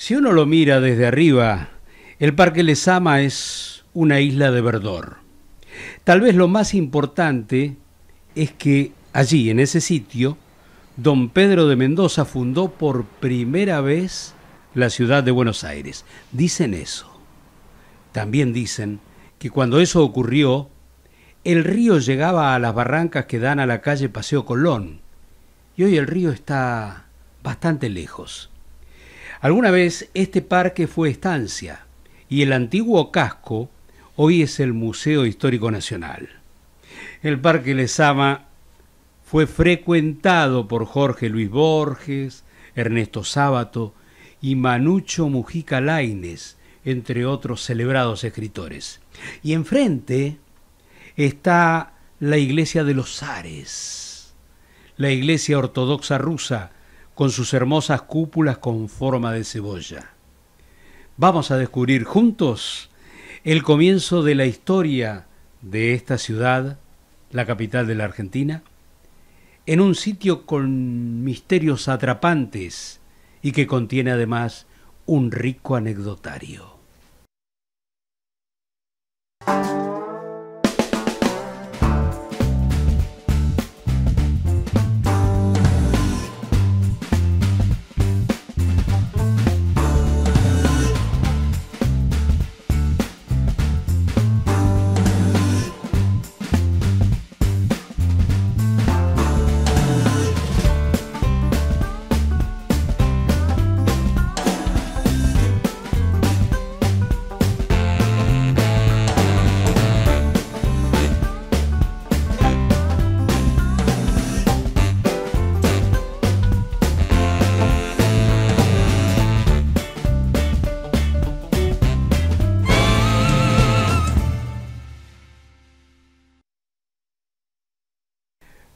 Si uno lo mira desde arriba, el Parque Lezama es una isla de verdor. Tal vez lo más importante es que allí, en ese sitio, don Pedro de Mendoza fundó por primera vez la ciudad de Buenos Aires. Dicen eso. También dicen que cuando eso ocurrió, el río llegaba a las barrancas que dan a la calle Paseo Colón, y hoy el río está bastante lejos. Alguna vez este parque fue estancia, y el antiguo casco hoy es el Museo Histórico Nacional. El Parque Lezama fue frecuentado por Jorge Luis Borges, Ernesto Sábato y Manucho Mujica Lainez, entre otros celebrados escritores. Y enfrente está la iglesia de los Zares, la iglesia ortodoxa rusa, con sus hermosas cúpulas con forma de cebolla. Vamos a descubrir juntos el comienzo de la historia de esta ciudad, la capital de la Argentina, en un sitio con misterios atrapantes y que contiene además un rico anecdotario.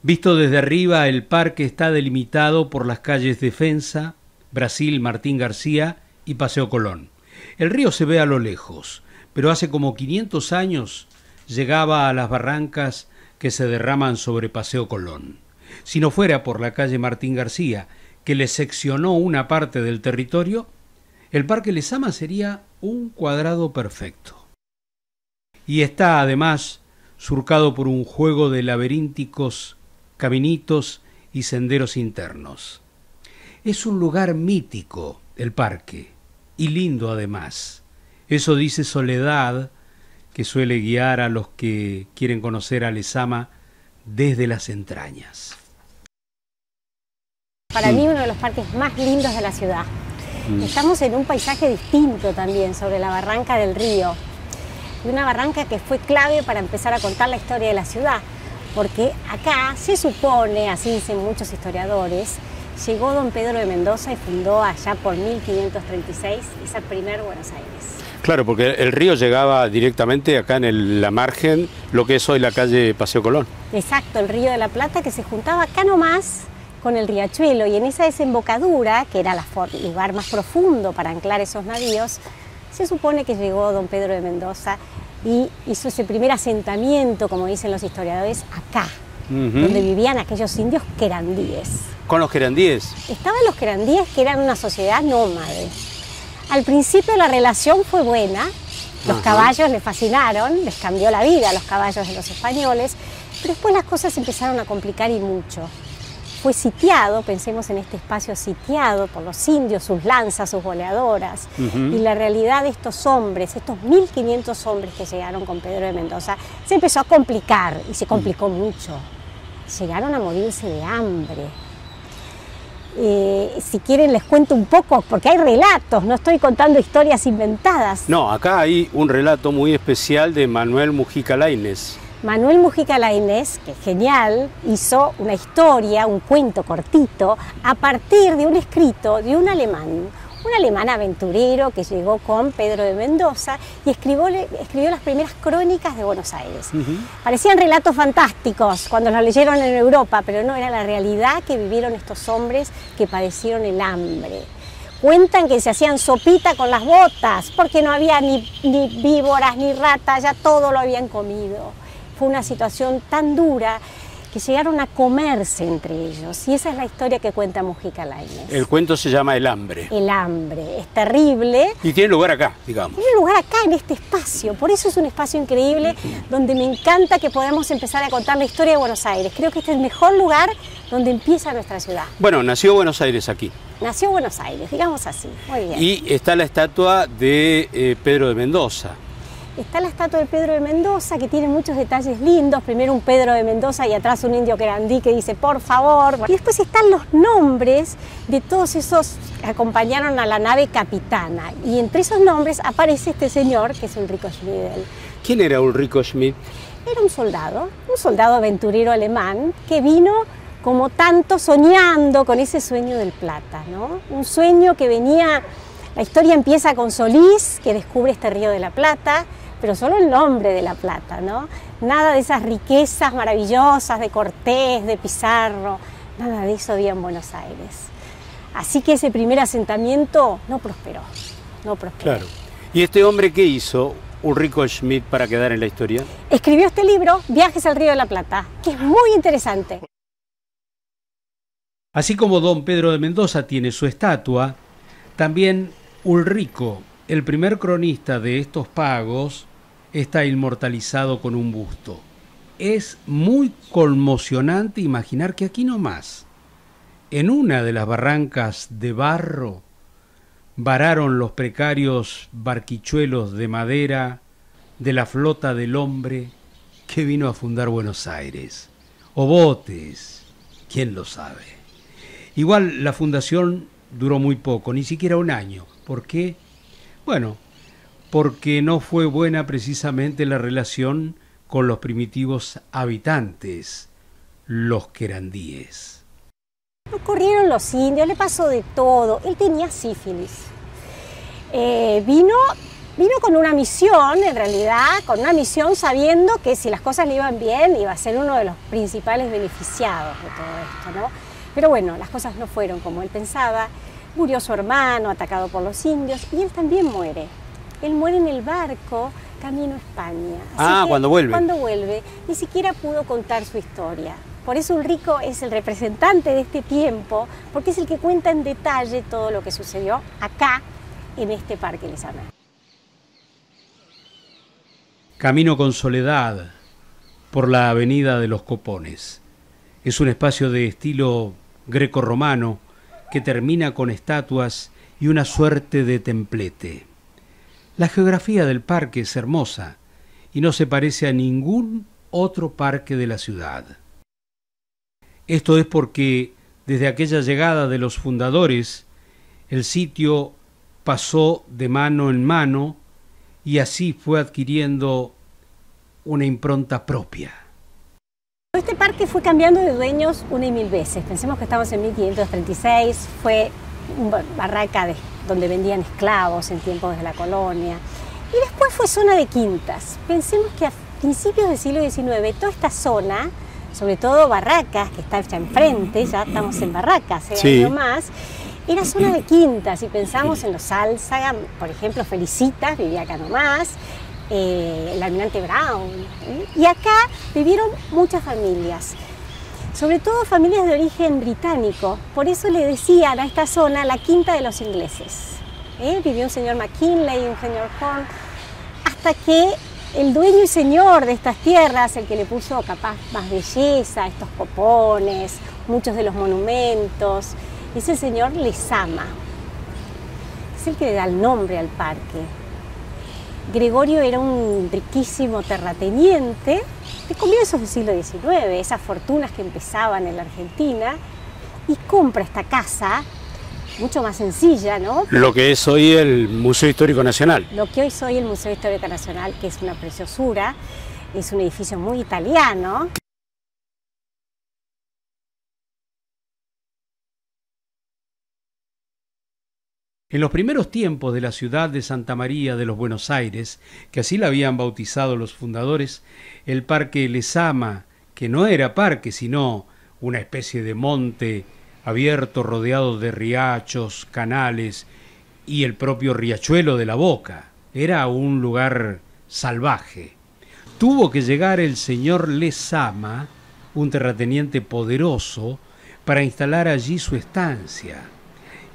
Visto desde arriba, el parque está delimitado por las calles Defensa, Brasil, Martín García y Paseo Colón. El río se ve a lo lejos, pero hace como 500 años llegaba a las barrancas que se derraman sobre Paseo Colón. Si no fuera por la calle Martín García, que le seccionó una parte del territorio, el Parque Lezama sería un cuadrado perfecto. Y está además surcado por un juego de laberínticos caminitos y senderos internos. Es un lugar mítico, el parque, y lindo además. Eso dice Soledad, que suele guiar a los que quieren conocer a Lezama desde las entrañas. Para mí uno de los parques más lindos de la ciudad. Estamos en un paisaje distinto también, sobre la barranca del río. Y una barranca que fue clave para empezar a contar la historia de la ciudad. Porque acá se supone, así dicen muchos historiadores, llegó don Pedro de Mendoza y fundó allá por 1536 esa primer Buenos Aires. Claro, porque el río llegaba directamente acá en la margen, lo que es hoy la calle Paseo Colón. Exacto, el río de la Plata que se juntaba acá nomás con el riachuelo, y en esa desembocadura, que era el lugar más profundo para anclar esos navíos, se supone que llegó don Pedro de Mendoza y hizo ese primer asentamiento, como dicen los historiadores, acá, donde vivían aquellos indios querandíes. ¿Con los querandíes? Estaban los querandíes, que eran una sociedad nómade. Al principio la relación fue buena, los caballos les fascinaron, les cambió la vida a los caballos de los españoles, pero después las cosas se empezaron a complicar y mucho. Fue sitiado, pensemos en este espacio sitiado por los indios, sus lanzas, sus boleadoras, y la realidad de estos hombres, estos 1500 hombres que llegaron con Pedro de Mendoza, se empezó a complicar, y se complicó mucho. Llegaron a morirse de hambre. Si quieren les cuento un poco, porque hay relatos, no estoy contando historias inventadas. No, acá hay un relato muy especial de Manuel Mujica Lainez. Manuel Mujica Lainez, que es genial, hizo una historia, un cuento cortito, a partir de un escrito de un alemán aventurero que llegó con Pedro de Mendoza y escribió las primeras crónicas de Buenos Aires. Parecían relatos fantásticos cuando los leyeron en Europa, pero no, era la realidad que vivieron estos hombres que padecieron el hambre. Cuentan que se hacían sopita con las botas, porque no había ni víboras ni ratas, ya todo lo habían comido. Fue una situación tan dura que llegaron a comerse entre ellos. Y esa es la historia que cuenta Mujica Lainez. El cuento se llama El hambre. El hambre, es terrible. Y tiene lugar acá, digamos. Tiene lugar acá, en este espacio. Por eso es un espacio increíble, donde me encanta que podamos empezar a contar la historia de Buenos Aires. Creo que este es el mejor lugar donde empieza nuestra ciudad. Bueno, nació Buenos Aires aquí. Nació Buenos Aires, digamos así. Muy bien. Y está la estatua de Pedro de Mendoza. Está la estatua de Pedro de Mendoza, que tiene muchos detalles lindos. Primero un Pedro de Mendoza y atrás un indio querandí que dice por favor. Y después están los nombres de todos esos que acompañaron a la nave capitana. Y entre esos nombres aparece este señor, que es Ulrico Schmidl. ¿Quién era Ulrico Schmidl? Era un soldado aventurero alemán que vino como tanto soñando con ese sueño del Plata, ¿no? Un sueño que venía, la historia empieza con Solís, que descubre este río de la Plata, pero solo el nombre de la Plata, ¿no? Nada de esas riquezas maravillosas de Cortés, de Pizarro, nada de eso había en Buenos Aires. Así que ese primer asentamiento no prosperó. Claro. ¿Y este hombre qué hizo, Ulrico Schmidl, para quedar en la historia? Escribió este libro, Viajes al Río de la Plata, que es muy interesante. Así como don Pedro de Mendoza tiene su estatua, también Ulrico, el primer cronista de estos pagos, está inmortalizado con un busto. Es muy conmocionante imaginar que aquí nomás, en una de las barrancas de barro, vararon los precarios barquichuelos de madera de la flota del hombre que vino a fundar Buenos Aires. O botes, quién lo sabe. Igual la fundación duró muy poco, ni siquiera un año. ¿Por qué? Bueno, porque no fue buena precisamente la relación con los primitivos habitantes, los querandíes. Corrieron los indios, le pasó de todo. Él tenía sífilis. Vino con una misión, en realidad, sabiendo que si las cosas le iban bien, iba a ser uno de los principales beneficiados de todo esto, ¿no? Pero bueno, las cosas no fueron como él pensaba. Murió su hermano, atacado por los indios, y él también muere. Él muere en el barco camino a España. Así cuando vuelve. Cuando vuelve, ni siquiera pudo contar su historia. Por eso Ulrico es el representante de este tiempo, porque es el que cuenta en detalle todo lo que sucedió acá, en este Parque Lezama. Camino con soledad por la avenida de los Copones. Es un espacio de estilo grecorromano que termina con estatuas y una suerte de templete. La geografía del parque es hermosa y no se parece a ningún otro parque de la ciudad. Esto es porque desde aquella llegada de los fundadores, el sitio pasó de mano en mano y así fue adquiriendo una impronta propia. Este parque fue cambiando de dueños una y mil veces. Pensemos que estamos en 1536, fue una barraca donde vendían esclavos en tiempos de la colonia. Y después fue zona de quintas. Pensemos que a principios del siglo XIX toda esta zona, sobre todo Barracas, que está ya enfrente, ya estamos en Barracas, sí, más, era zona de quintas. Y pensamos en los Álzaga, por ejemplo, Felicitas vivía acá nomás, el almirante Brown. Y acá vivieron muchas familias, sobre todo familias de origen británico. Por eso le decían a esta zona la quinta de los ingleses. Vivió un señor McKinley, un señor Horn, hasta que el dueño y señor de estas tierras, el que le puso capaz más belleza a estos copones, muchos de los monumentos, es el señor Lezama. Es el que le da el nombre al parque. Gregorio era un riquísimo terrateniente de comienzos del siglo XIX, esas fortunas que empezaban en la Argentina, y compra esta casa, mucho más sencilla, ¿no? Lo que es hoy el Museo Histórico Nacional. Lo que hoy es hoy el Museo Histórico Nacional, que es una preciosura, es un edificio muy italiano. En los primeros tiempos de la ciudad de Santa María de los Buenos Aires, que así la habían bautizado los fundadores, el Parque Lezama, que no era parque sino una especie de monte abierto rodeado de riachos, canales y el propio riachuelo de la Boca, era un lugar salvaje. Tuvo que llegar el señor Lezama un terrateniente poderoso para instalar allí su estancia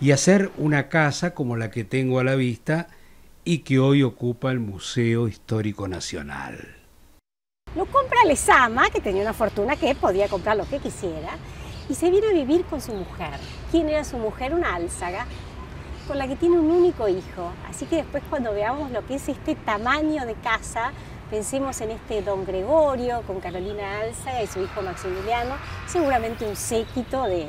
y hacer una casa como la que tengo a la vista y que hoy ocupa el Museo Histórico Nacional. Lo compra Lezama, que tenía una fortuna que podía comprar lo que quisiera, y se viene a vivir con su mujer. ¿Quién era su mujer? Una álzaga, con la que tiene un único hijo. Así que después, cuando veamos lo que es este tamaño de casa, pensemos en este don Gregorio con Carolina Álzaga y su hijo Maximiliano, seguramente un séquito de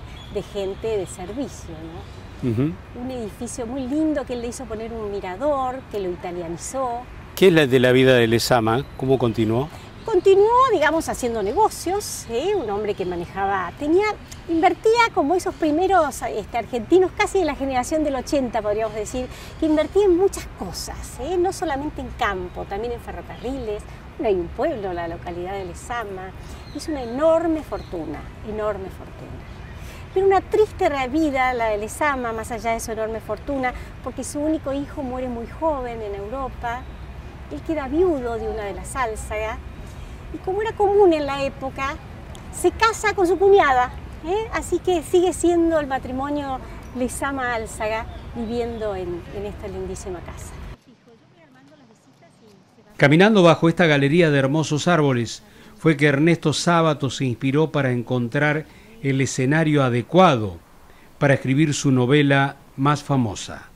gente de servicio, ¿no? Un edificio muy lindo que él le hizo poner un mirador, que lo italianizó. ¿Qué es la de la vida de Lezama? ¿Cómo continuó? Continuó, digamos, haciendo negocios, un hombre que invertía como esos primeros argentinos, casi de la generación del 80, podríamos decir, que invertía en muchas cosas, no solamente en campo, también en ferrocarriles. Hay un pueblo, la localidad de Lezama, hizo una enorme fortuna, enorme fortuna. Pero una triste vida la de Lezama, más allá de su enorme fortuna, porque su único hijo muere muy joven en Europa, él queda viudo de una de las Álzaga, y como era común en la época, se casa con su cuñada, así que sigue siendo el matrimonio Lezama-Álzaga viviendo en esta lindísima casa. Caminando bajo esta galería de hermosos árboles fue que Ernesto Sábato se inspiró para encontrar el escenario adecuado para escribir su novela más famosa.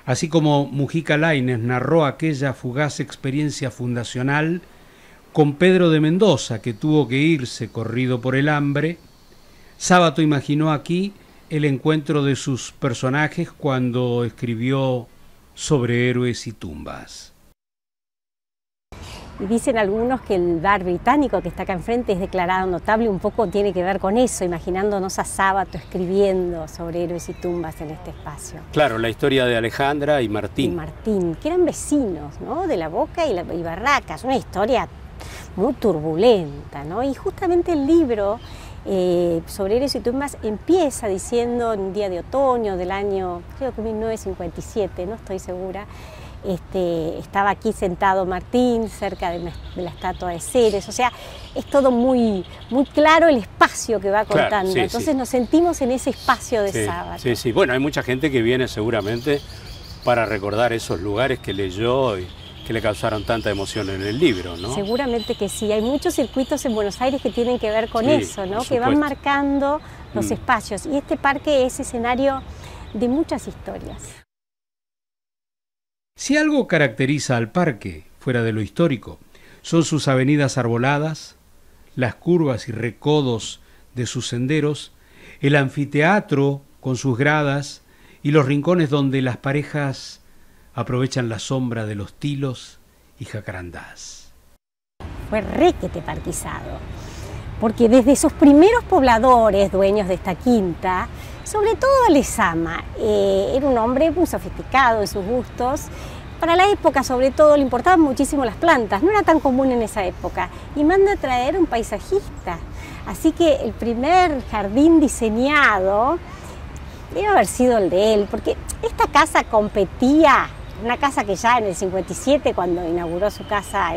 Así como Mujica Lainez narró aquella fugaz experiencia fundacional con Pedro de Mendoza, que tuvo que irse corrido por el hambre, Sábato imaginó aquí el encuentro de sus personajes cuando escribió Sobre héroes y tumbas. Y dicen algunos que el bar británico que está acá enfrente es declarado notable, un poco tiene que ver con eso, imaginándonos a Sábato escribiendo sobre héroes y tumbas en este espacio. Claro, la historia de Alejandra y Martín. Y Martín, que eran vecinos, ¿no? De La Boca y Barracas, una historia muy turbulenta, ¿no? Y justamente el libro sobre héroes y tumbas empieza diciendo en un día de otoño del año, creo que 1957, no estoy segura. Estaba aquí sentado Martín cerca de la estatua de Ceres, o sea, es todo muy, muy claro el espacio que va contando, claro, sí, entonces sí. Nos sentimos en ese espacio de Sábato. Sí, sí, bueno, hay mucha gente que viene seguramente para recordar esos lugares que leyó y que le causaron tanta emoción en el libro, ¿no? Seguramente que sí, hay muchos circuitos en Buenos Aires que tienen que ver con eso, ¿no? Que van marcando los espacios, y este parque es escenario de muchas historias. Si algo caracteriza al parque, fuera de lo histórico, son sus avenidas arboladas, las curvas y recodos de sus senderos, el anfiteatro con sus gradas y los rincones donde las parejas aprovechan la sombra de los tilos y jacarandás. Fue requete parquizado, porque desde esos primeros pobladores, dueños de esta quinta, sobre todo Lezama, era un hombre muy sofisticado en sus gustos. Para la época, sobre todo, le importaban muchísimo las plantas, no era tan común en esa época, y manda a traer un paisajista. Así que el primer jardín diseñado debe haber sido el de él, porque esta casa competía, una casa que ya en el 57, cuando inauguró su casa,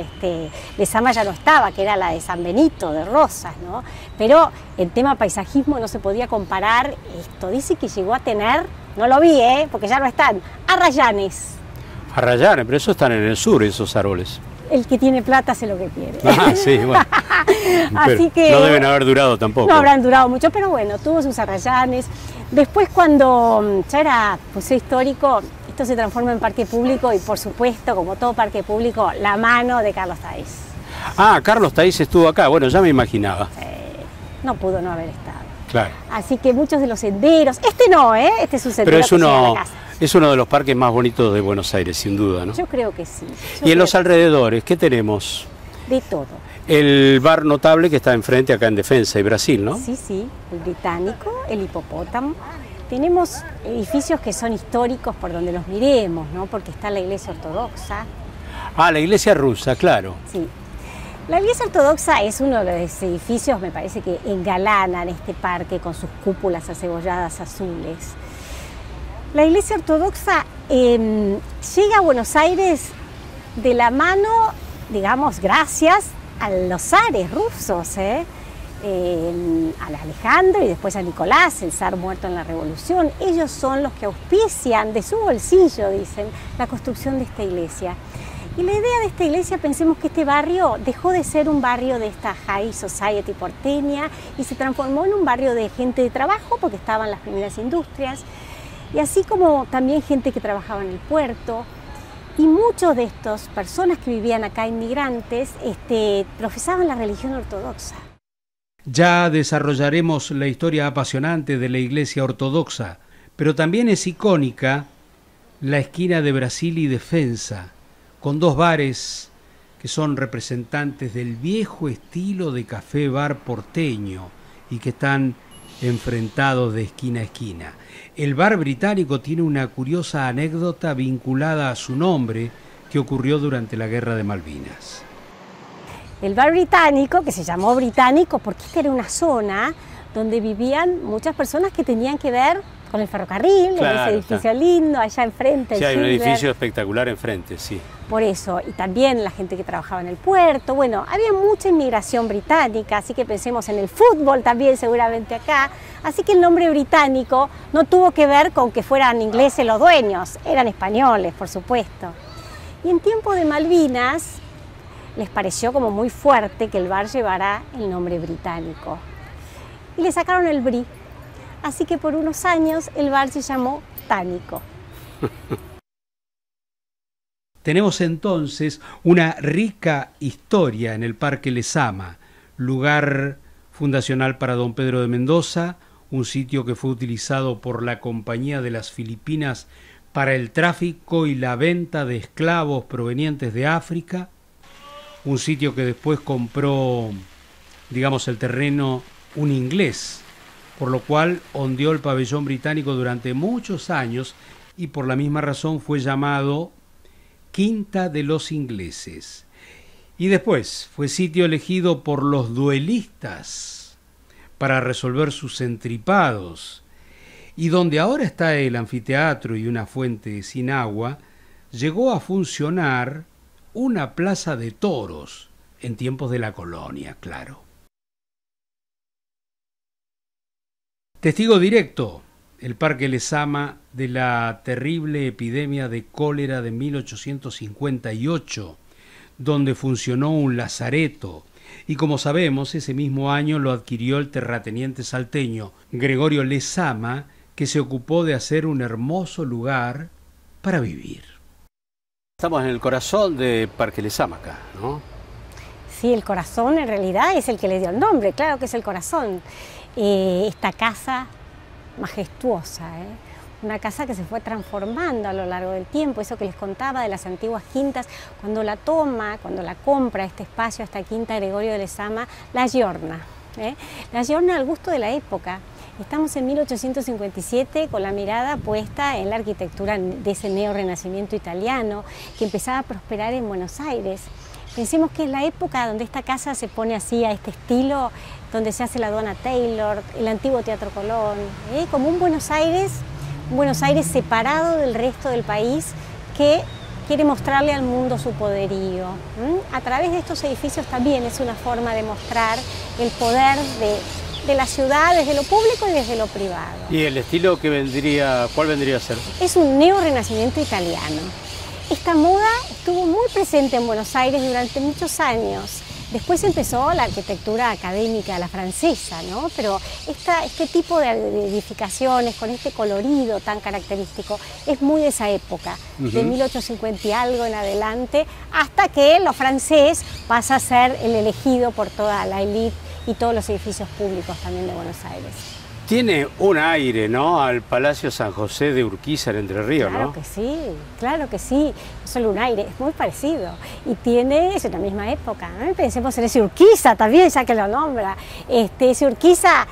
Lezama ya no estaba, que era la de San Benito, de Rosas, ¿no? Pero en tema paisajismo no se podía comparar esto. Dice que llegó a tener, no lo vi, porque ya no están, arrayanes. Arrayanes, pero eso están en el sur, esos árboles. El que tiene plata hace lo que quiere. Ah, sí, bueno. Así que no deben haber durado tampoco. No habrán durado mucho, pero bueno, tuvo sus arrayanes. Después, cuando ya era museo histórico, esto se transforma en parque público y, por supuesto, como todo parque público, la mano de Carlos Táiz. Ah, Carlos Táiz estuvo acá, bueno, ya me imaginaba. No pudo no haber estado. Claro. Así que muchos de los senderos, este no, este es un sendero que llega a la casa. Es uno de los parques más bonitos de Buenos Aires, sin duda, ¿no? Yo creo que sí. Y en los alrededores, ¿qué tenemos? De todo. El bar notable que está enfrente acá en Defensa y Brasil, ¿no? Sí, sí, el británico, el hipopótamo. Tenemos edificios que son históricos por donde los miremos, ¿no? Porque está la iglesia ortodoxa. Ah, la iglesia rusa, claro. Sí. La iglesia ortodoxa es uno de los edificios, me parece, que engalanan este parque con sus cúpulas acebolladas azules. La iglesia ortodoxa llega a Buenos Aires de la mano, digamos, gracias a los zares rusos. a Alejandro y después a Nicolás, el zar muerto en la Revolución. Ellos son los que auspician de su bolsillo, dicen, la construcción de esta iglesia. Y la idea de esta iglesia, pensemos que este barrio dejó de ser un barrio de esta high society porteña y se transformó en un barrio de gente de trabajo porque estaban las primeras industrias, y así como también gente que trabajaba en el puerto. Y muchos de estas personas que vivían acá, inmigrantes, profesaban la religión ortodoxa. Ya desarrollaremos la historia apasionante de la Iglesia Ortodoxa, pero también es icónica la esquina de Brasil y Defensa, con dos bares que son representantes del viejo estilo de café-bar porteño y que están enfrentados de esquina a esquina. El bar británico tiene una curiosa anécdota vinculada a su nombre que ocurrió durante la Guerra de Malvinas. El bar británico, que se llamó británico porque esta era una zona donde vivían muchas personas que tenían que ver con el ferrocarril, claro, en ese edificio lindo, allá enfrente. Sí, hay un edificio espectacular enfrente, sí. Por eso, y también la gente que trabajaba en el puerto. Bueno, había mucha inmigración británica, así que pensemos en el fútbol también seguramente acá. Así que el nombre británico no tuvo que ver con que fueran ingleses los dueños, eran españoles, por supuesto. Y en tiempo de Malvinas les pareció como muy fuerte que el bar llevara el nombre británico. Y le sacaron el brí. Así que por unos años el bar se llamó Tánico. Tenemos entonces una rica historia en el Parque Lezama, lugar fundacional para don Pedro de Mendoza, un sitio que fue utilizado por la Compañía de las Filipinas para el tráfico y la venta de esclavos provenientes de África, un sitio que después compró, digamos, el terreno un inglés, por lo cual ondeó el pabellón británico durante muchos años y por la misma razón fue llamado Quinta de los Ingleses. Y después fue sitio elegido por los duelistas para resolver sus entripados. Y donde ahora está el anfiteatro y una fuente sin agua, llegó a funcionar una plaza de toros en tiempos de la colonia, claro. Testigo directo, el Parque Lezama, de la terrible epidemia de cólera de 1858, donde funcionó un lazareto, y como sabemos, ese mismo año lo adquirió el terrateniente salteño Gregorio Lezama, que se ocupó de hacer un hermoso lugar para vivir. Estamos en el corazón de Parque Lezama acá, ¿no? Sí, el corazón en realidad es el que le dio el nombre, claro que es el corazón. Esta casa majestuosa, una casa que se fue transformando a lo largo del tiempo, eso que les contaba de las antiguas quintas, cuando la compra este espacio, esta quinta Gregorio de Lezama, la ayorna al gusto de la época. Estamos en 1857 con la mirada puesta en la arquitectura de ese neorrenacimiento italiano que empezaba a prosperar en Buenos Aires. Pensemos que es la época donde esta casa se pone así a este estilo, donde se hace la Aduana Taylor, el antiguo Teatro Colón, como un Buenos Aires separado del resto del país que quiere mostrarle al mundo su poderío. A través de estos edificios también es una forma de mostrar el poder de la ciudad desde lo público y desde lo privado. ¿Y el estilo cuál vendría a ser? Es un neorrenacimiento italiano. Esta moda estuvo muy presente en Buenos Aires durante muchos años. Después empezó la arquitectura académica, la francesa, ¿no? Pero este tipo de edificaciones con este colorido tan característico es muy de esa época, de 1850 y algo en adelante, hasta que lo francés pasa a ser el elegido por toda la élite y todos los edificios públicos también de Buenos Aires. Tiene un aire, ¿no?, al Palacio San José de Urquiza en Entre Ríos, ¿no? Claro que sí, no solo un aire, es muy parecido. Y es una misma época, ¿no? Pensemos en ese Urquiza también, ya que lo nombra. Ese Urquiza,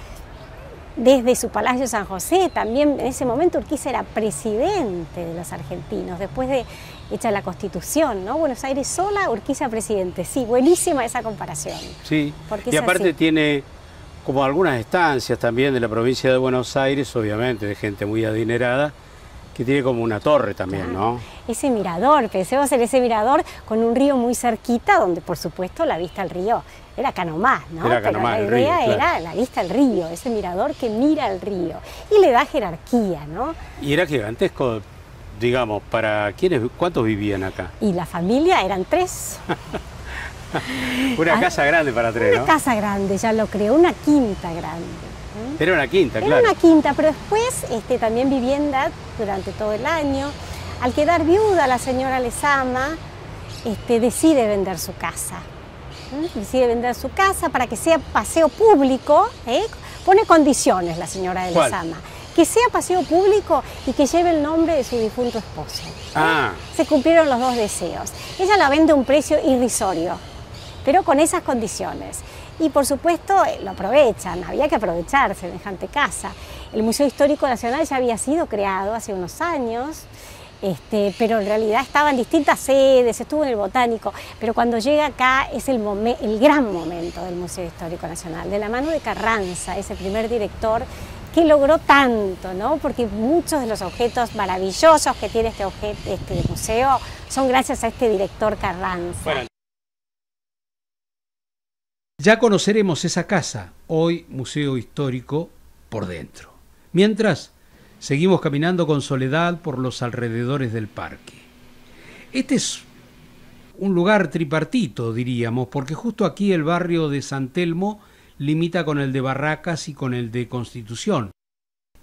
desde su Palacio San José, también en ese momento Urquiza era presidente de los argentinos, después de hecha la Constitución, ¿no? Buenos Aires sola, Urquiza presidente. Sí, buenísima esa comparación. Sí, y aparte tiene como algunas estancias también de la provincia de Buenos Aires, obviamente de gente muy adinerada, Que tiene como una torre también, ¿no? Ese mirador, pensemos en ese mirador con un río muy cerquita, donde por supuesto la vista al río era acá nomás, ¿no? Era acá nomás, la el río, idea claro. era la vista al río, ese mirador que mira al río y le da jerarquía, ¿no? Y era gigantesco, digamos, para quiénes, ¿cuántos vivían acá? Y la familia eran 3. Una casa grande para 3, Una ¿no? casa grande, ya lo creo, una quinta grande. Era una quinta, Era claro. una quinta, pero después también vivienda durante todo el año. Al quedar viuda la señora Lezama, decide vender su casa. Decide vender su casa para que sea paseo público. Pone condiciones la señora de ¿Cuál? Lezama. Que sea paseo público y que lleve el nombre de su difunto esposo. Ah, Se cumplieron los 2 deseos. Ella la vende a un precio irrisorio, pero con esas condiciones. Y por supuesto lo aprovechan, había que aprovechar semejante casa. El Museo Histórico Nacional ya había sido creado hace unos años, pero en realidad estaba en distintas sedes, estuvo en el Botánico, pero cuando llega acá es el gran momento del Museo Histórico Nacional, de la mano de Carranza, ese primer director que logró tanto, ¿no? Porque muchos de los objetos maravillosos que tiene este museo son gracias a este director Carranza. bueno. Ya conoceremos esa casa, hoy Museo Histórico, por dentro. Mientras, seguimos caminando con Soledad por los alrededores del parque. Este es un lugar tripartito, diríamos, porque justo aquí el barrio de San Telmo limita con el de Barracas y con el de Constitución.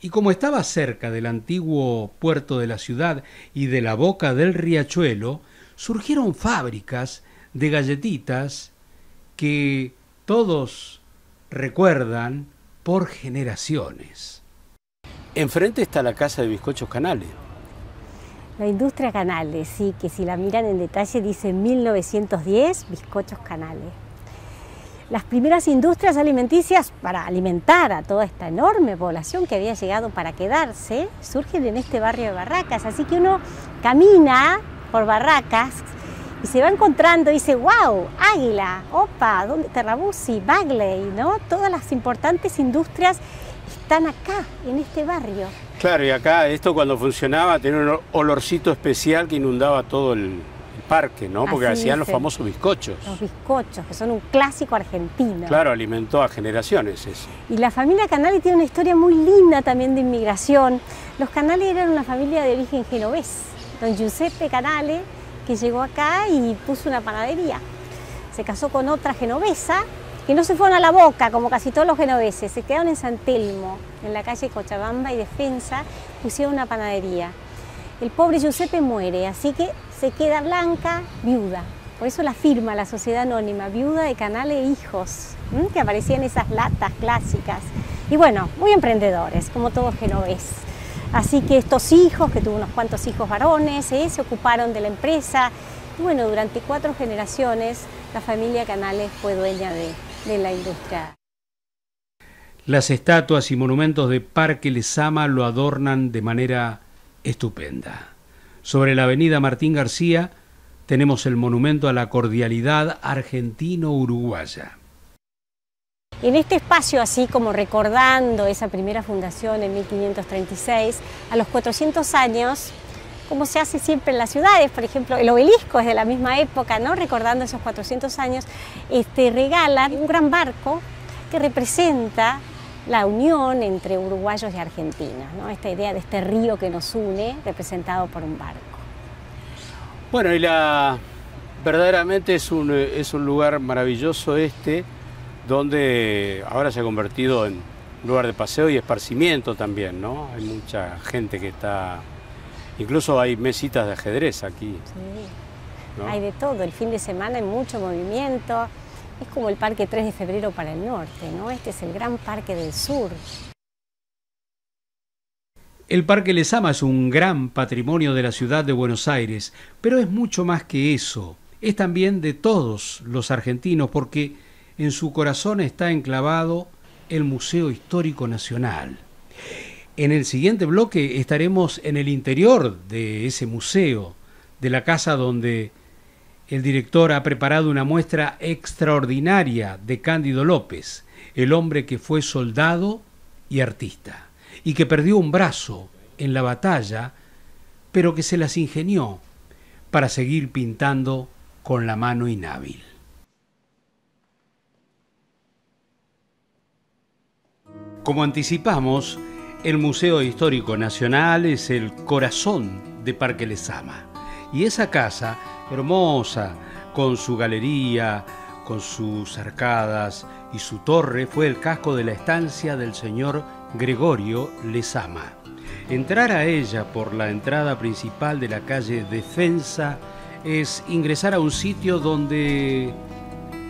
Y como estaba cerca del antiguo puerto de la ciudad y de la boca del riachuelo, surgieron fábricas de galletitas que todos recuerdan por generaciones. Enfrente está la casa de Bizcochos Canales. La industria Canales, sí, que si la miran en detalle dice 1910, Bizcochos Canales. Las primeras industrias alimenticias para alimentar a toda esta enorme población que había llegado para quedarse, surgen en este barrio de Barracas, así que uno camina por Barracas y se va encontrando y dice, wow, Águila, Opa, Terrabuzzi, Bagley, ¿no? Todas las importantes industrias están acá, en este barrio. Claro, y acá esto cuando funcionaba tenía un olorcito especial que inundaba todo el parque, ¿no? Porque Así hacían los dicen. famosos bizcochos. Los bizcochos, que son un clásico argentino. Claro, alimentó a generaciones eso. Y la familia Canale tiene una historia muy linda también de inmigración. Los Canale eran una familia de origen genovés. Don Giuseppe Canale, que llegó acá y puso una panadería. Se casó con otra genovesa, que no se fueron a la Boca, como casi todos los genoveses. Se quedaron en San Telmo, en la calle Cochabamba y Defensa, pusieron una panadería. El pobre Giuseppe muere, así que se queda Blanca viuda. Por eso la firma la sociedad anónima, viuda de Canale e hijos, que aparecían en esas latas clásicas. Y bueno, muy emprendedores, como todo genovés. Así que estos hijos, que tuvo unos cuantos hijos varones, se ocuparon de la empresa. Y bueno, durante 4 generaciones la familia Canale fue dueña de la industria. Las estatuas y monumentos de Parque Lezama lo adornan de manera estupenda. Sobre la avenida Martín García tenemos el monumento a la cordialidad argentino-uruguaya. En este espacio, así como recordando esa primera fundación en 1536, a los 400 años, como se hace siempre en las ciudades, por ejemplo, el obelisco es de la misma época, ¿no? Recordando esos 400 años, regalan un gran barco que representa la unión entre uruguayos y argentinos, ¿no? Esta idea de este río que nos une, representado por un barco. Bueno, y verdaderamente es un lugar maravilloso donde ahora se ha convertido en lugar de paseo y esparcimiento también, ¿no? Hay mucha gente que está... Incluso hay mesitas de ajedrez aquí. Sí, ¿no? Hay de todo, el fin de semana hay mucho movimiento. Es como el Parque 3 de Febrero para el norte, ¿no? Este es el gran parque del sur. El Parque Lezama es un gran patrimonio de la ciudad de Buenos Aires, pero es mucho más que eso. Es también de todos los argentinos, porque en su corazón está enclavado el Museo Histórico Nacional. En el siguiente bloque estaremos en el interior de ese museo, de la casa donde el director ha preparado una muestra extraordinaria de Cándido López, el hombre que fue soldado y artista, y que perdió un brazo en la batalla pero que se las ingenió para seguir pintando con la mano inhábil. Como anticipamos, el Museo Histórico Nacional es el corazón de Parque Lezama. Y esa casa, hermosa, con su galería, con sus arcadas y su torre, fue el casco de la estancia del señor Gregorio Lezama. Entrar a ella por la entrada principal de la calle Defensa es ingresar a un sitio donde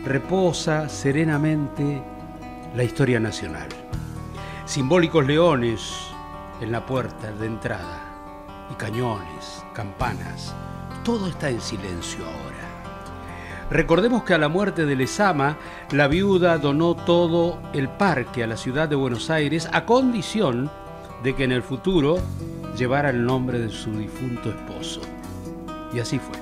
reposa serenamente la historia nacional. Simbólicos leones en la puerta de entrada y cañones, campanas, todo está en silencio ahora. Recordemos que a la muerte de Lezama, la viuda donó todo el parque a la ciudad de Buenos Aires a condición de que en el futuro llevara el nombre de su difunto esposo. Y así fue.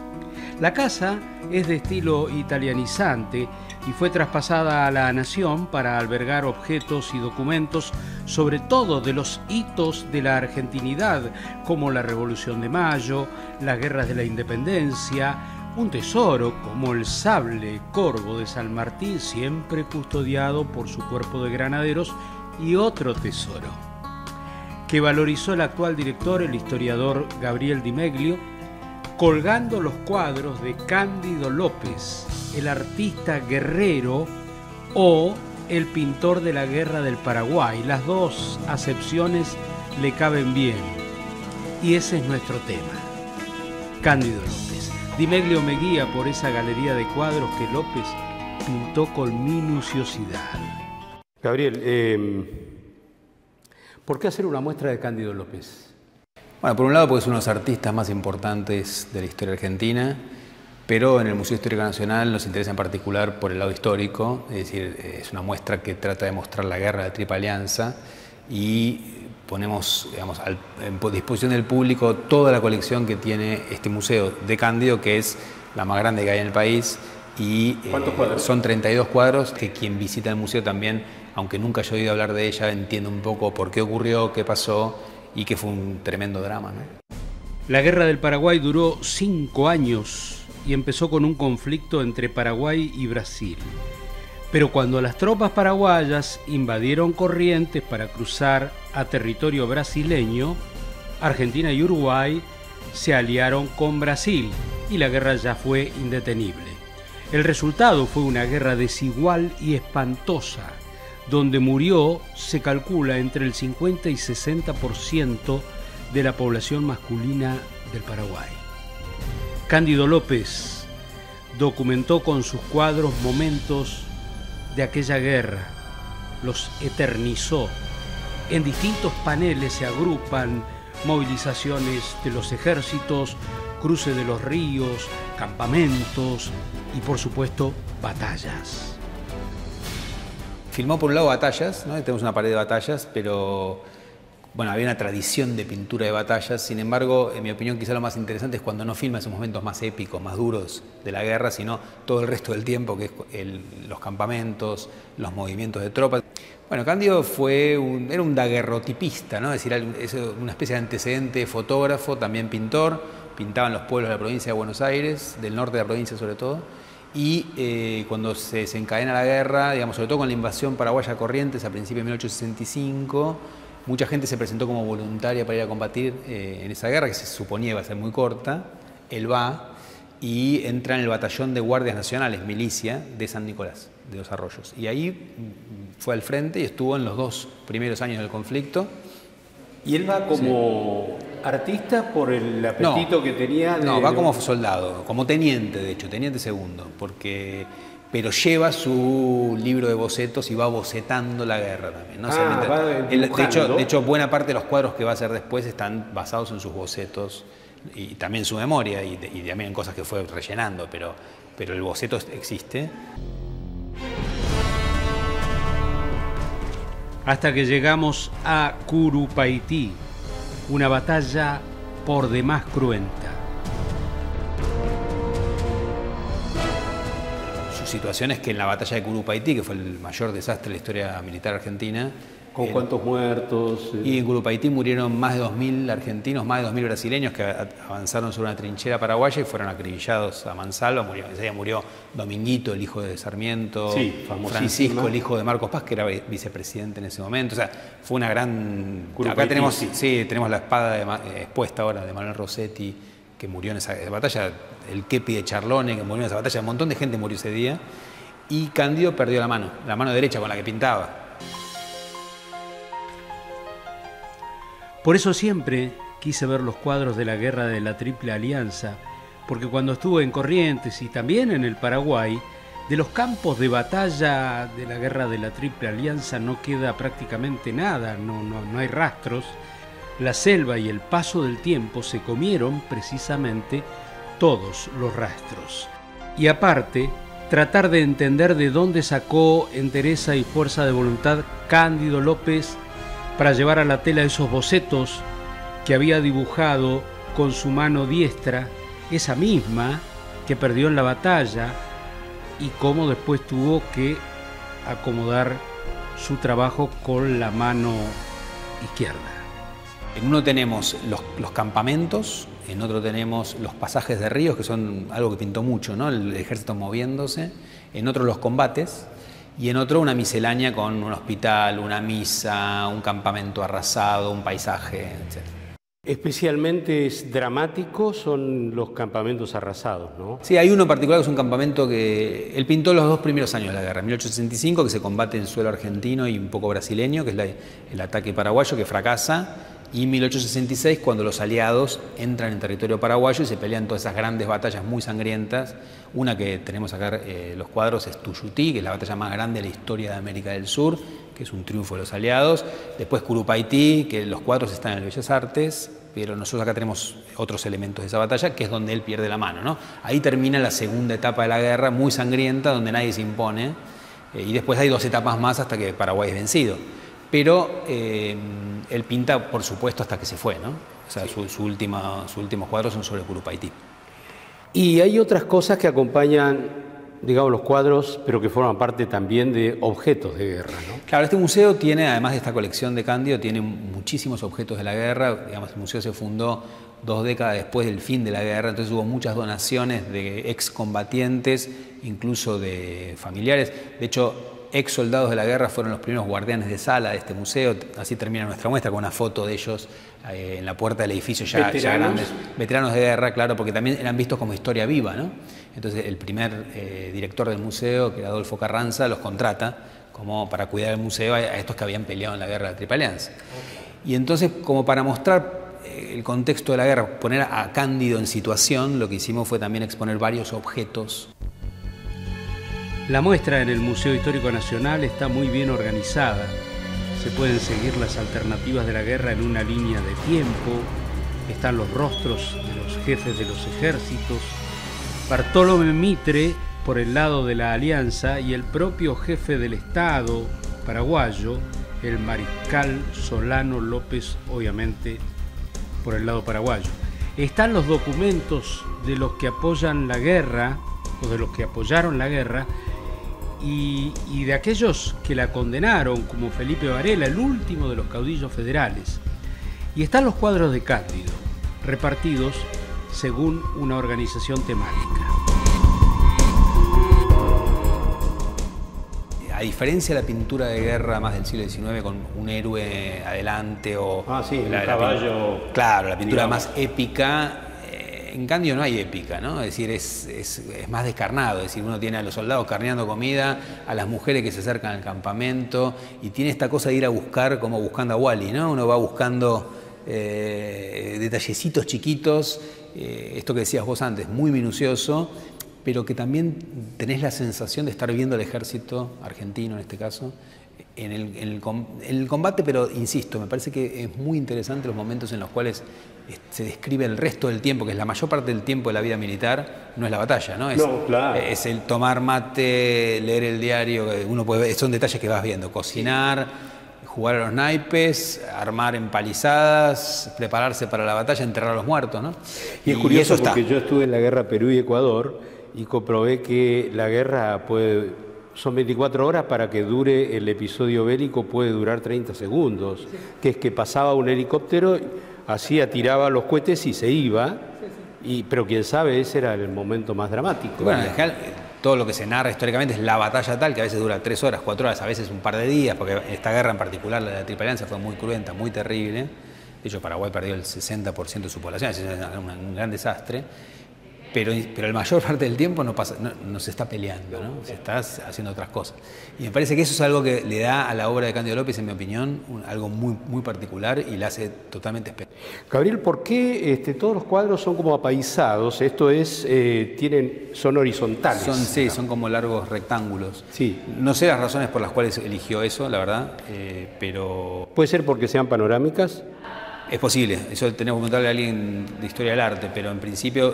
La casa es de estilo italianizante y fue traspasada a la Nación para albergar objetos y documentos, sobre todo de los hitos de la argentinidad, como la Revolución de Mayo, las guerras de la Independencia, un tesoro como el sable corvo de San Martín, siempre custodiado por su cuerpo de granaderos, y otro tesoro que valorizó el actual director, el historiador Gabriel Di Meglio, colgando los cuadros de Cándido López, el artista guerrero o el pintor de la Guerra del Paraguay. Las dos acepciones le caben bien. Y ese es nuestro tema, Cándido López. Di Meglio me guía por esa galería de cuadros que López pintó con minuciosidad. Gabriel, ¿por qué hacer una muestra de Cándido López? Bueno, por un lado porque es uno de los artistas más importantes de la historia argentina, pero en el Museo Histórico Nacional nos interesa en particular por el lado histórico, es decir, es una muestra que trata de mostrar la guerra de la Triple Alianza y ponemos, digamos, en disposición del público toda la colección que tiene este museo de Cándido, que es la más grande que hay en el país. Y ¿cuántos cuadros? Son 32 cuadros que quien visita el museo también, aunque nunca haya oído hablar de ella, entiende un poco por qué ocurrió, qué pasó y que fue un tremendo drama, ¿no? La Guerra del Paraguay duró 5 años y empezó con un conflicto entre Paraguay y Brasil. Pero cuando las tropas paraguayas invadieron Corrientes para cruzar a territorio brasileño, Argentina y Uruguay se aliaron con Brasil y la guerra ya fue indetenible. El resultado fue una guerra desigual y espantosa, donde murió, se calcula, entre el 50 y 60% de la población masculina del Paraguay. Cándido López documentó con sus cuadros momentos de aquella guerra, los eternizó. En distintos paneles se agrupan movilizaciones de los ejércitos, cruce de los ríos, campamentos y, por supuesto, batallas. Filmó por un lado batallas, ¿no? Tenemos una pared de batallas, pero bueno, había una tradición de pintura de batallas. Sin embargo, en mi opinión, quizá lo más interesante es cuando no filma esos momentos más épicos, más duros de la guerra, sino todo el resto del tiempo, que es los campamentos, los movimientos de tropas. Bueno, Cándido era un daguerrotipista, ¿no? Es decir, es una especie de antecedente fotógrafo, también pintor. Pintaba en los pueblos de la provincia de Buenos Aires, del norte de la provincia sobre todo. Y cuando se desencadena la guerra, digamos, sobre todo con la invasión paraguaya a Corrientes a principios de 1865, mucha gente se presentó como voluntaria para ir a combatir en esa guerra, que se suponía iba a ser muy corta. Él va y entra en el batallón de guardias nacionales, milicia, de San Nicolás, de Dos Arroyos. Y ahí fue al frente y estuvo en los 2 primeros años del conflicto. ¿Y él va como artista por el apetito que tenía? No, va como soldado, como teniente, de hecho, teniente segundo, pero lleva su libro de bocetos y va bocetando la guerra también, ¿no? De hecho, buena parte de los cuadros que va a hacer después están basados en sus bocetos y también su memoria y también en cosas que fue rellenando, pero el boceto existe. Hasta que llegamos a Curupaytí, una batalla por demás cruenta. Su situación es que en la batalla de Curupaytí, que fue el mayor desastre de la historia militar argentina, ¿Con cuántos muertos? Y en Curupaytí murieron más de 2.000 argentinos, más de 2.000 brasileños que avanzaron sobre una trinchera paraguaya y fueron acribillados a mansalva. Ese día murió Dominguito, el hijo de Sarmiento, sí, Francisco, el hijo de Marcos Paz, que era vicepresidente en ese momento. O sea, fue una gran... Curupaytí, acá tenemos, sí. tenemos la espada expuesta ahora de Manuel Rossetti, que murió en esa batalla, el Kepi de Charlone, que murió en esa batalla, un montón de gente murió ese día. Y Cándido perdió la mano derecha con la que pintaba. Por eso siempre quise ver los cuadros de la Guerra de la Triple Alianza, porque cuando estuve en Corrientes y también en el Paraguay, de los campos de batalla de la Guerra de la Triple Alianza no queda prácticamente nada, no hay rastros. La selva y el paso del tiempo se comieron precisamente todos los rastros. Y aparte, tratar de entender de dónde sacó entereza y fuerza de voluntad Cándido López para llevar a la tela esos bocetos que había dibujado con su mano diestra, esa misma que perdió en la batalla, y cómo después tuvo que acomodar su trabajo con la mano izquierda. En uno tenemos los campamentos, en otro tenemos los pasajes de ríos, que son algo que pintó mucho, ¿no? El ejército moviéndose, en otro los combates, y en otro una miscelánea con un hospital, una misa, un campamento arrasado, un paisaje, etc. Especialmente dramáticos son los campamentos arrasados, ¿no? Sí, hay uno en particular que es un campamento que él pintó los 2 primeros años de la guerra, en 1865, que se combate en suelo argentino y un poco brasileño, que es el ataque paraguayo, que fracasa, y 1866, cuando los aliados entran en territorio paraguayo y se pelean todas esas grandes batallas muy sangrientas. Una que tenemos acá los cuadros es Tuyutí, que es la batalla más grande de la historia de América del Sur, que es un triunfo de los aliados. Después Curupaytí, que los cuadros están en el Bellas Artes, pero nosotros acá tenemos otros elementos de esa batalla, que es donde él pierde la mano, ¿no? Ahí termina la segunda etapa de la guerra, muy sangrienta, donde nadie se impone, y después hay 2 etapas más hasta que Paraguay es vencido. Pero él pinta, por supuesto, hasta que se fue, ¿no? O sea, sus últimos cuadros son sobre Curupaytí. Y hay otras cosas que acompañan, digamos, los cuadros, pero que forman parte también de objetos de guerra, ¿no? Claro, este museo tiene, además de esta colección de Cándido, tiene muchísimos objetos de la guerra. Digamos, el museo se fundó 2 décadas después del fin de la guerra, entonces hubo muchas donaciones de excombatientes, incluso de familiares. De hecho, ex soldados de la guerra fueron los primeros guardianes de sala de este museo. Así termina nuestra muestra con una foto de ellos en la puerta del edificio, ya grandes. Veteranos de guerra, claro, porque también eran vistos como historia viva, ¿no? Entonces el primer director del museo, que era Adolfo Carranza, los contrata como para cuidar el museo a estos que habían peleado en la guerra de la Triple Alianza. Y entonces, como para mostrar el contexto de la guerra, poner a Cándido en situación, lo que hicimos fue también exponer varios objetos. La muestra en el Museo Histórico Nacional está muy bien organizada. Se pueden seguir las alternativas de la guerra en una línea de tiempo. Están los rostros de los jefes de los ejércitos. Bartolomé Mitre por el lado de la Alianza y el propio jefe del Estado paraguayo, el mariscal Solano López, obviamente por el lado paraguayo. Están los documentos de los que apoyan la guerra o de los que apoyaron la guerra y de aquellos que la condenaron, como Felipe Varela, el último de los caudillos federales. Y están los cuadros de Cándido, repartidos según una organización temática. A diferencia de la pintura de guerra más del siglo XIX, con un héroe adelante o... sí, el caballo... Claro, la pintura más épica. En Cándido no hay épica, ¿no? Es decir, es más descarnado. Es decir, uno tiene a los soldados carneando comida, a las mujeres que se acercan al campamento, y tiene esta cosa de ir a buscar, como buscando a Wally, ¿no? Uno va buscando detallecitos chiquitos, esto que decías vos antes, muy minucioso, pero que también tenés la sensación de estar viendo al ejército argentino, en este caso, en el combate, pero insisto, me parece que es muy interesante los momentos en los cuales se describe el resto del tiempo, que es la mayor parte del tiempo de la vida militar, no es la batalla, ¿no? Claro. Es el tomar mate, leer el diario, uno puede ver, son detalles que vas viendo, cocinar, jugar a los naipes, armar empalizadas, prepararse para la batalla, enterrar a los muertos, ¿no? Y es curioso eso porque yo estuve en la guerra Perú y Ecuador y comprobé que la guerra puede son 24 horas para que dure el episodio bélico, puede durar 30 segundos, que es que pasaba un helicóptero, hacía, tiraba los cohetes y se iba, pero quién sabe, ese era el momento más dramático. Bueno, en general, todo lo que se narra históricamente es la batalla tal, que a veces dura 3 horas, 4 horas, a veces un par de días, porque esta guerra en particular, la de la Triple Alianza, fue muy cruenta, muy terrible. De hecho, Paraguay perdió el 60% de su población, es un gran desastre. Pero la mayor parte del tiempo no se está peleando, ¿no? Se está haciendo otras cosas. Y me parece que eso es algo que le da a la obra de Cándido López, en mi opinión, algo muy, muy particular y la hace totalmente especial. Gabriel, ¿por qué todos los cuadros son como apaisados? Esto es, son horizontales. Son como largos rectángulos. Sí. No sé las razones por las cuales eligió eso, la verdad, pero... ¿Puede ser porque sean panorámicas? Es posible, eso tenemos que preguntarle a alguien de historia del arte, pero en principio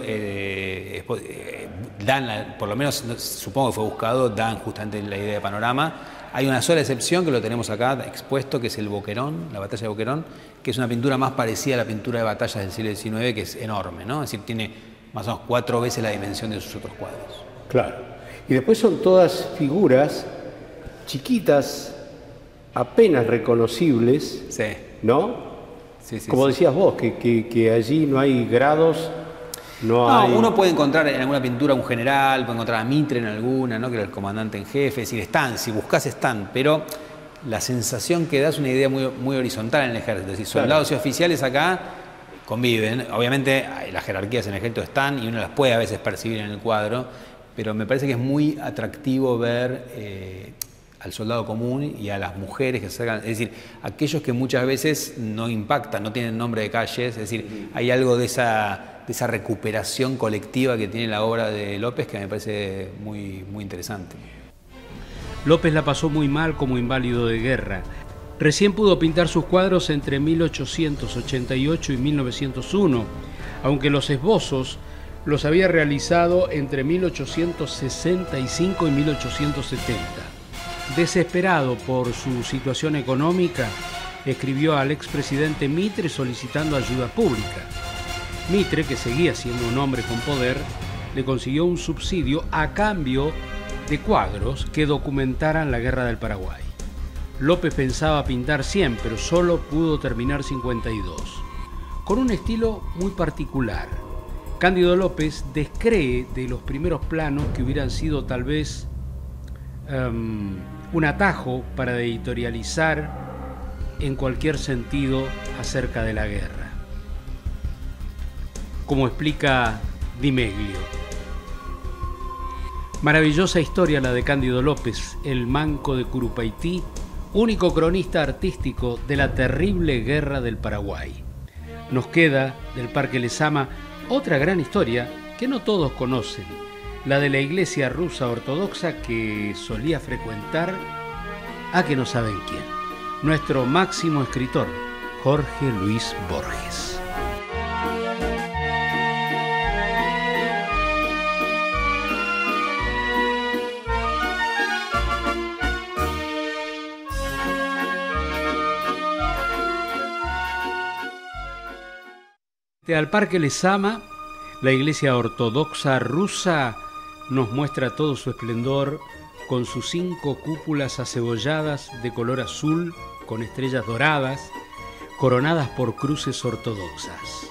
por lo menos supongo que fue buscado, dan justamente la idea de panorama. Hay una sola excepción que lo tenemos acá expuesto, que es el Boquerón, la batalla de Boquerón, que es una pintura más parecida a la pintura de batallas del siglo XIX, que es enorme, ¿no? Es decir, tiene más o menos 4 veces la dimensión de sus otros cuadros. Claro. Y después son todas figuras chiquitas, apenas reconocibles, Sí. ¿no? Sí, como decías vos, que allí no hay grados, hay... Uno puede encontrar en alguna pintura un general, puede encontrar a Mitre en alguna, ¿no? Que era el comandante en jefe, es decir, están, si buscas están, pero la sensación que da es una idea muy, muy horizontal en el ejército, es decir, soldados y oficiales acá conviven, obviamente las jerarquías en el ejército están y uno las puede a veces percibir en el cuadro, pero me parece que es muy atractivo ver... al soldado común y a las mujeres que se acercan, es decir, aquellos que muchas veces no impactan, no tienen nombre de calles, es decir, hay algo de esa recuperación colectiva que tiene la obra de López que me parece muy, muy interesante. López la pasó muy mal como inválido de guerra. Recién pudo pintar sus cuadros entre 1888 y 1901, aunque los esbozos los había realizado entre 1865 y 1870. Desesperado por su situación económica, escribió al expresidente Mitre solicitando ayuda pública. Mitre, que seguía siendo un hombre con poder, le consiguió un subsidio a cambio de cuadros que documentaran la Guerra del Paraguay. López pensaba pintar 100, pero solo pudo terminar 52, con un estilo muy particular. Cándido López descree de los primeros planos que hubieran sido tal vez un atajo para editorializar en cualquier sentido acerca de la guerra. Como explica Di Meglio. Maravillosa historia la de Cándido López, el manco de Curupaití, único cronista artístico de la terrible guerra del Paraguay. Nos queda del Parque Lezama otra gran historia que no todos conocen, la de la iglesia rusa ortodoxa que solía frecuentar a que no saben quién, nuestro máximo escritor, Jorge Luis Borges. Al Parque Lezama, la iglesia ortodoxa rusa nos muestra todo su esplendor con sus 5 cúpulas acebolladas de color azul con estrellas doradas, coronadas por cruces ortodoxas.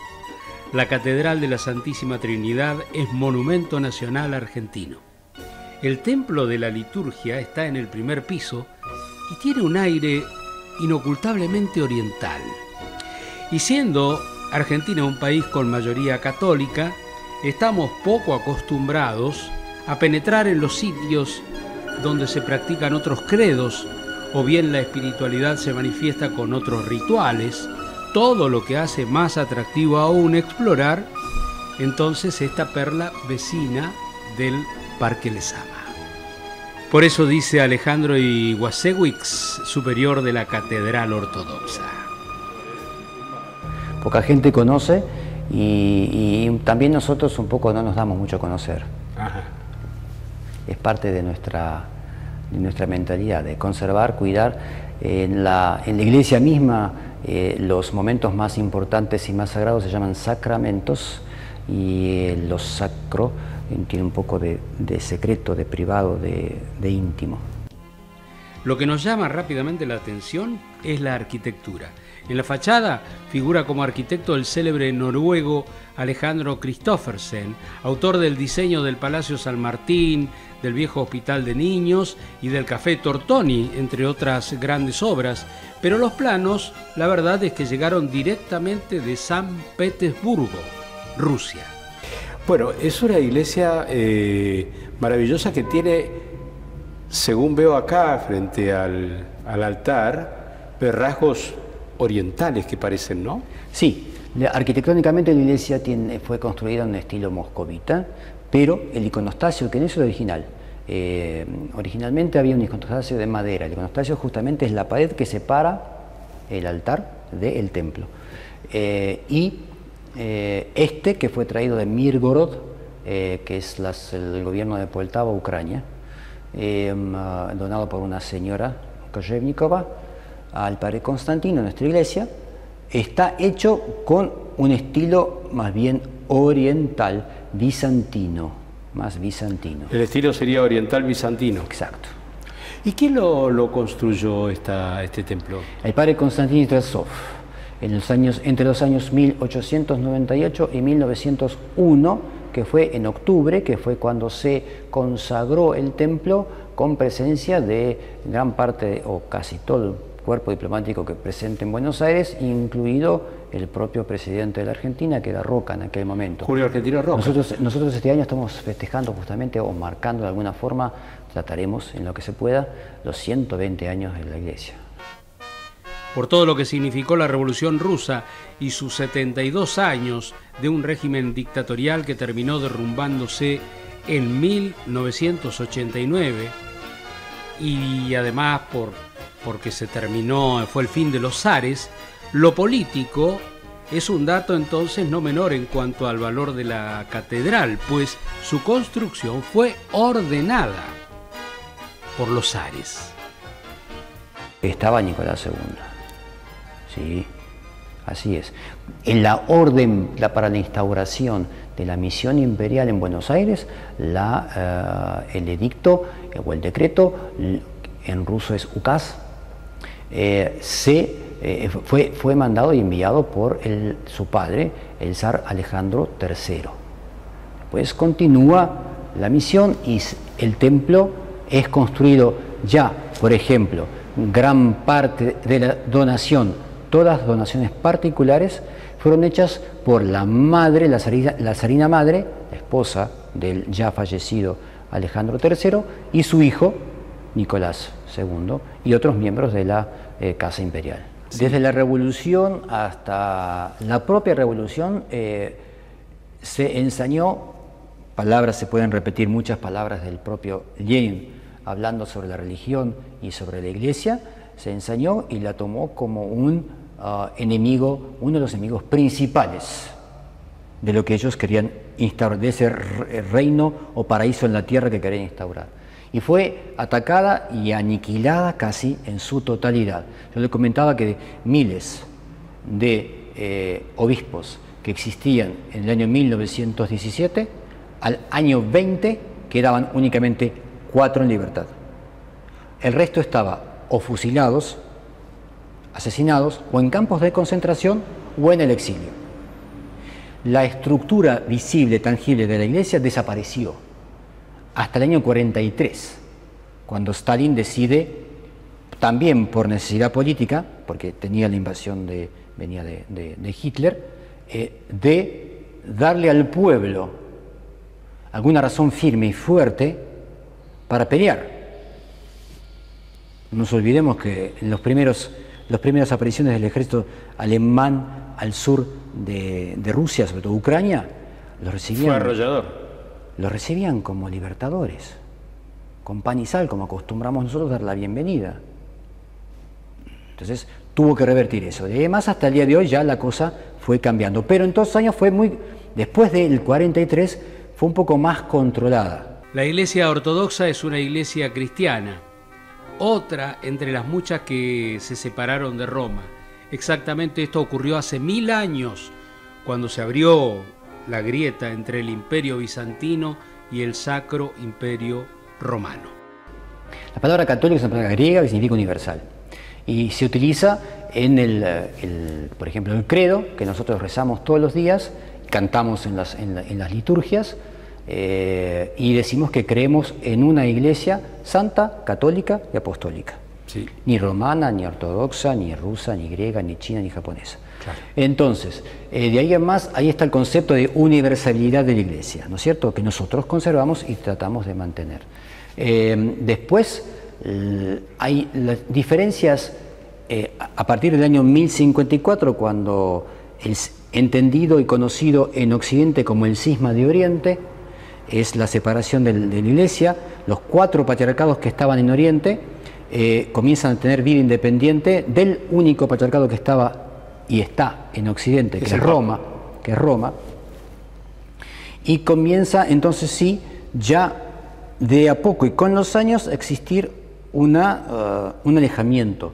La Catedral de la Santísima Trinidad es monumento nacional argentino. El templo de la liturgia está en el primer piso y tiene un aire inocultablemente oriental. Y siendo Argentina un país con mayoría católica, estamos poco acostumbrados a penetrar en los sitios donde se practican otros credos o bien la espiritualidad se manifiesta con otros rituales, todo lo que hace más atractivo aún explorar entonces esta perla vecina del Parque Lezama. Por eso dice Alejandro Iwaszewicz, superior de la Catedral Ortodoxa. Poca gente conoce y también nosotros un poco no nos damos mucho a conocer. Ajá. Es parte de nuestra mentalidad, de conservar, cuidar. En la iglesia misma los momentos más importantes y más sagrados se llaman sacramentos y lo sacro tiene un poco de secreto, de privado, de íntimo. Lo que nos llama rápidamente la atención es la arquitectura. En la fachada figura como arquitecto el célebre noruego Alejandro Kristoffersen, autor del diseño del Palacio San Martín, del viejo Hospital de Niños y del Café Tortoni, entre otras grandes obras. Pero los planos, la verdad es que llegaron directamente de San Petersburgo, Rusia. Bueno, es una iglesia maravillosa que tiene, según veo acá frente al altar, rasgos orientales que parecen, ¿no? Sí, arquitectónicamente la iglesia fue construida en un estilo moscovita, pero el iconostasio, que no es el original, originalmente había un iconostasio de madera. El iconostasio justamente es la pared que separa el altar del templo. Este que fue traído de Mirgorod, que es el gobierno de Poltava, Ucrania, donado por una señora Koshevnikova al padre Constantino, nuestra iglesia, está hecho con un estilo más bien oriental, bizantino, más bizantino. El estilo sería oriental bizantino. Exacto. ¿Y quién lo construyó este templo? El padre Constantino Trasov, entre los años 1898 y 1901, que fue en octubre, que fue cuando se consagró el templo con presencia de gran parte o casi todo el cuerpo diplomático que presente en Buenos Aires, incluido el propio presidente de la Argentina, que era Roca en aquel momento. Julio Argentino Roca. Nosotros este año estamos festejando justamente, o marcando de alguna forma, trataremos en lo que se pueda, los 120 años de la iglesia. Por todo lo que significó la Revolución Rusa y sus 72 años de un régimen dictatorial que terminó derrumbándose en 1989, y además porque fue el fin de los zares, lo político es un dato entonces no menor en cuanto al valor de la catedral, pues su construcción fue ordenada por los zares. Estaba Nicolás II, sí, así es. En la orden para la instauración de la misión imperial en Buenos Aires, el edicto o el decreto, en ruso es ukaz, fue mandado y enviado por su padre, el zar Alejandro III. Después continúa la misión y el templo es construido ya, por ejemplo, gran parte de la donación, todas las donaciones particulares fueron hechas por la madre, la zarina madre, la esposa del ya fallecido Alejandro III, y su hijo, Nicolás II, y otros miembros de la Casa Imperial. Sí. Desde la Revolución hasta la propia Revolución se ensañó, se pueden repetir muchas palabras del propio Lenin hablando sobre la religión y sobre la iglesia, se ensañó y la tomó como uno de los enemigos principales de lo que ellos querían instaurar, de ese reino o paraíso en la tierra que querían instaurar. Y fue atacada y aniquilada casi en su totalidad. Yo le comentaba que miles de obispos que existían en el año 1917, al año 20 quedaban únicamente 4 en libertad. El resto estaba o fusilados, asesinados, o en campos de concentración o en el exilio. La estructura visible, tangible de la iglesia desapareció hasta el año 43, cuando Stalin decide, también por necesidad política, porque tenía la invasión venía de Hitler, de darle al pueblo alguna razón firme y fuerte para pelear. No nos olvidemos que en las primeras apariciones del ejército alemán al sur de Rusia, sobre todo Ucrania, los recibían. Fue arrollador. Los recibían como libertadores, con pan y sal, como acostumbramos nosotros a dar la bienvenida. Entonces tuvo que revertir eso. Y además hasta el día de hoy ya la cosa fue cambiando. Pero en todos los años después del 43 fue un poco más controlada. La iglesia ortodoxa es una iglesia cristiana, otra entre las muchas que se separaron de Roma. Exactamente esto ocurrió hace 1000 años, cuando se abrió la grieta entre el Imperio Bizantino y el Sacro Imperio Romano. La palabra católico es una palabra griega que significa universal y se utiliza en por ejemplo, el credo, que nosotros rezamos todos los días, cantamos en las liturgias y decimos que creemos en una iglesia santa, católica y apostólica. Sí. Ni romana, ni ortodoxa, ni rusa, ni griega, ni china, ni japonesa. Claro. Entonces, de ahí en más, ahí está el concepto de universalidad de la iglesia, ¿no es cierto?, que nosotros conservamos y tratamos de mantener. Después, hay las diferencias a partir del año 1054, cuando es entendido y conocido en Occidente como el cisma de Oriente, es la separación de la iglesia. Los 4 patriarcados que estaban en Oriente comienzan a tener vida independiente del único patriarcado que estaba y está en Occidente, que es Roma, y comienza entonces sí, ya de a poco y con los años, a existir un alejamiento.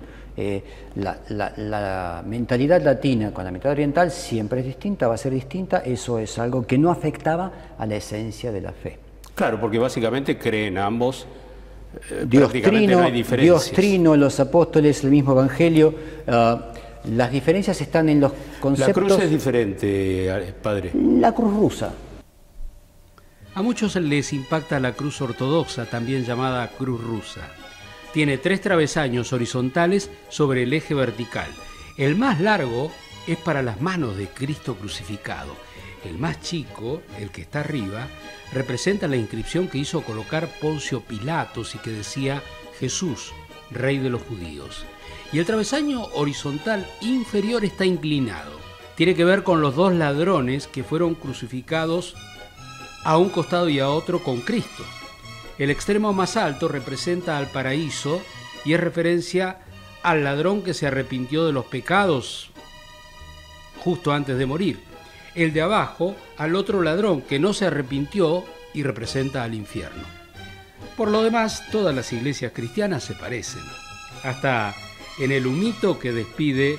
La mentalidad latina con la mentalidad oriental siempre es distinta, va a ser distinta. Eso es algo que no afectaba a la esencia de la fe. Claro, porque básicamente creen ambos. Dios Prácticamente Trino, no hay diferencias. Dios Trino, los apóstoles, el mismo evangelio. Las diferencias están en los conceptos. La cruz es diferente, padre. La cruz rusa. A muchos les impacta la cruz ortodoxa, también llamada cruz rusa. Tiene 3 travesaños horizontales sobre el eje vertical. El más largo es para las manos de Cristo crucificado. El más chico, el que está arriba, representa la inscripción que hizo colocar Poncio Pilatos y que decía Jesús, Rey de los Judíos. Y el travesaño horizontal inferior está inclinado. Tiene que ver con los 2 ladrones que fueron crucificados a un costado y a otro con Cristo. El extremo más alto representa al paraíso y es referencia al ladrón que se arrepintió de los pecados justo antes de morir. El de abajo al otro ladrón que no se arrepintió y representa al infierno. Por lo demás, todas las iglesias cristianas se parecen, hasta en el humito que despide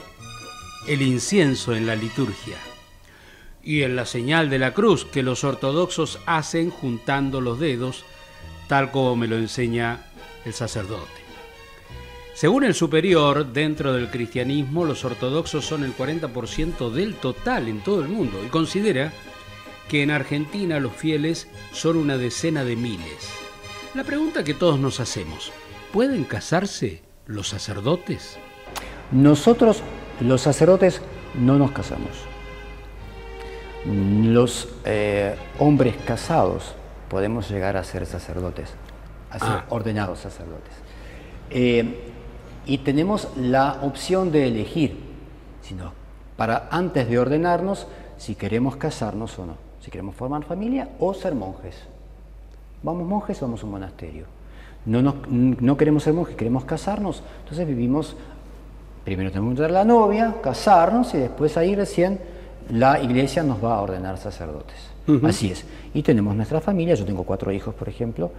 el incienso en la liturgia y en la señal de la cruz que los ortodoxos hacen juntando los dedos, tal como me lo enseña el sacerdote. Según el superior, dentro del cristianismo, los ortodoxos son el 40% del total en todo el mundo y considera que en Argentina los fieles son una decena de miles. La pregunta que todos nos hacemos, ¿pueden casarse los sacerdotes? Nosotros, los sacerdotes, no nos casamos. Los hombres casados podemos llegar a ser sacerdotes, a ser ordenados sacerdotes. Y tenemos la opción de elegir, sino para antes de ordenarnos, si queremos casarnos o no, si queremos formar familia o ser monjes. Vamos monjes o vamos a un monasterio. No queremos ser monjes, queremos casarnos, entonces vivimos, primero tenemos que tener la novia, casarnos y después ahí recién la iglesia nos va a ordenar sacerdotes. Así es. Y tenemos nuestra familia, yo tengo 4 hijos, por ejemplo,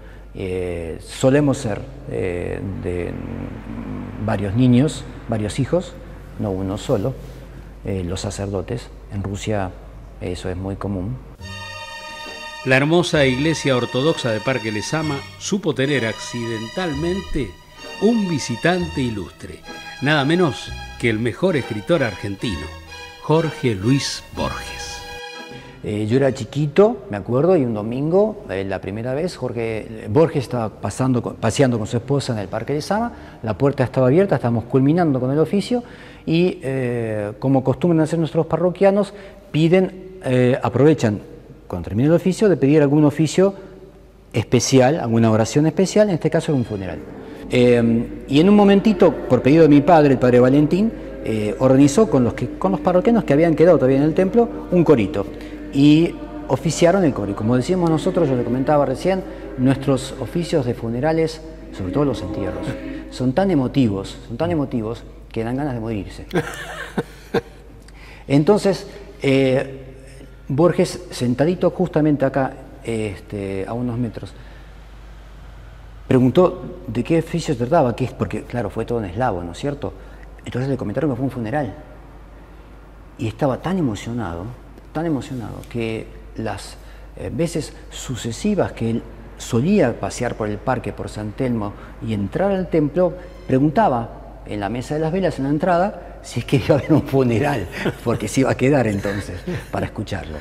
solemos ser de varios niños, varios hijos, no uno solo, los sacerdotes. En Rusia eso es muy común. La hermosa iglesia ortodoxa de Parque Lezama supo tener accidentalmente un visitante ilustre, nada menos que el mejor escritor argentino, Jorge Luis Borges. Yo era chiquito, me acuerdo, y un domingo, la primera vez, Borges estaba paseando con su esposa en el Parque Lezama, la puerta estaba abierta, estábamos culminando con el oficio y como acostumbran hacer nuestros parroquianos, aprovechan cuando termina el oficio de pedir algún oficio especial, alguna oración especial, en este caso era un funeral. Y en un momentito, por pedido de mi padre, el padre Valentín, organizó con los parroquianos que habían quedado todavía en el templo un corito y oficiaron el coro. Y como decíamos nosotros, yo le comentaba recién, nuestros oficios de funerales, sobre todo los entierros, son tan emotivos que dan ganas de morirse. Entonces, Borges, sentadito justamente acá, a unos metros, preguntó de qué oficio se trataba, porque claro, fue todo en eslavo, ¿no es cierto? Entonces le comentaron que fue un funeral. Y estaba tan emocionado, que las veces sucesivas que él solía pasear por el parque, por San Telmo, y entrar al templo, preguntaba en la mesa de las velas, en la entrada, si es que iba a haber un funeral, porque se iba a quedar entonces para escucharlo.